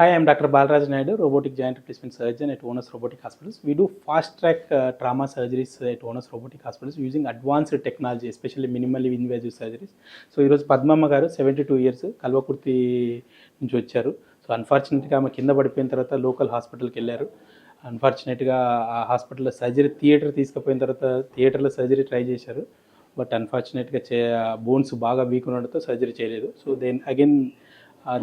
Hi, I'm Dr. Balraj Naidu, robotic joint replacement surgeon at Onus Robotic Hospitals. We do fast-track trauma surgeries at Onus Robotic Hospitals using advanced technology, especially minimally invasive surgeries. So ఈరోజు పద్మమ్మ గారు 72 years Kalwakurthy నుంచి వచ్చారు. So అన్ఫార్చునేట్గా ఆమె కింద పడిపోయిన తర్వాత local హాస్పిటల్కి వెళ్ళారు. అన్ఫార్చునేట్గా ఆ హాస్పిటల్లో సర్జరీ థియేటర్ తీసుకుపోయిన తర్వాత థియేటర్లో సర్జరీ ట్రై చేశారు. బట్ అన్ఫార్చునేట్గా బోన్స్ బాగా వీక్ ఉండడంతో సర్జరీ చేయలేదు. So then again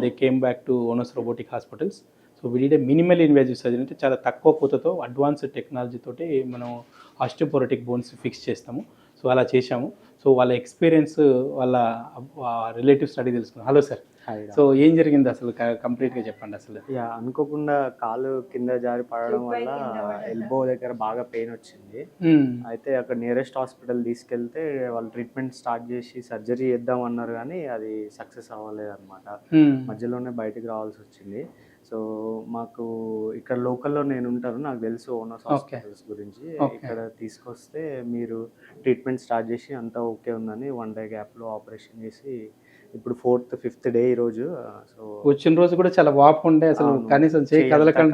they came back to Onus robotic hospitals. So we did a minimal invasive surgery, అంటే చాలా తక్కువ పూతతో అడ్వాన్స్డ్ టెక్నాలజీ తోటి మనం ఆస్టియోపోరోటిక్ బోన్స్ ఫిక్స్ చేస్తాము. సో అలా చేశాము. సో వాళ్ళ ఎక్స్పీరియన్స్, వాళ్ళ రిలేటివ్స్ అడిగి తెలుసుకున్నాం. హలో సార్, సో ఏం జరిగింది అసలు కంప్లీట్గా చెప్పండి అసలు. అనుకోకుండా కాలు కింద జారి పడడం వల్ల ఎల్బో దగ్గర బాగా పెయిన్ వచ్చింది. అయితే అక్కడ నియరెస్ట్ హాస్పిటల్ తీసుకెళ్తే వాళ్ళు ట్రీట్మెంట్ స్టార్ట్ చేసి సర్జరీ చేద్దాం అన్నారు, కానీ అది సక్సెస్ అవ్వలేదు అనమాట. మధ్యలోనే బయటికి రావాల్సి వచ్చింది. సో మాకు ఇక్కడ లోకల్లో నేను ఉంటాను, నాకు తెలుసు ఓనస్ హాస్పిటల్స్ గురించి. ఇక్కడ తీసుకొస్తే మీరు ట్రీట్మెంట్ స్టార్ట్ చేసి అంతా ఓకే ఉందని 1 day గ్యాప్లో ఆపరేషన్ చేసి ఇప్పుడు 4th 5th డే ఈరోజు. సో వచ్చిన రోజు కూడా చాలా వాపు ఉండే, అసలు కనీసం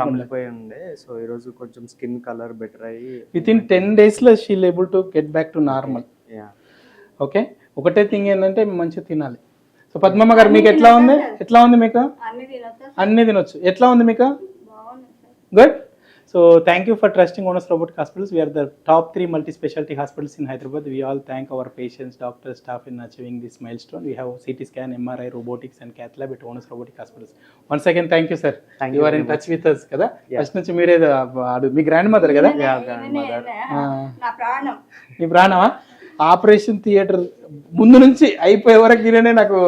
కమిలిపోయి ఉండే. సో ఈరోజు కొంచెం స్కిన్ కలర్ బెటర్ అయ్యి within 10 days she'll able to get back to normal. Okay, ఒకటే థింగ్ ఏంటంటే మంచిగా తినాలి. సో పద్మమ్మ గారు మీకు ఎట్లా ఉంది మీకు? అన్ని తినొచ్చు. ఎట్లా ఉంది మీకు? Good. So thank you for trusting Onus Robotic Hospitals. We are the top 3 multi-specialty hospitals in Hyderabad. We all thank our patients, doctors, staff in achieving this milestone. We have CT scan, MRI, robotics and cath lab at Onus Robotic Hospitals. Once again, thank you, sir. You are in touch with us kada? First నుంచి మీరే మీ grand mother కదా? మీ ప్రాణమా? Operation theatre ముందు నుంచి అయిపోయే వరకు నేనే నాకు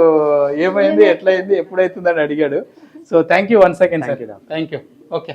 ఏమైంది, ఎట్లయింది, ఎప్పుడైతుందని అడిగాడు. So thank you once again sir. Thank you. Okay.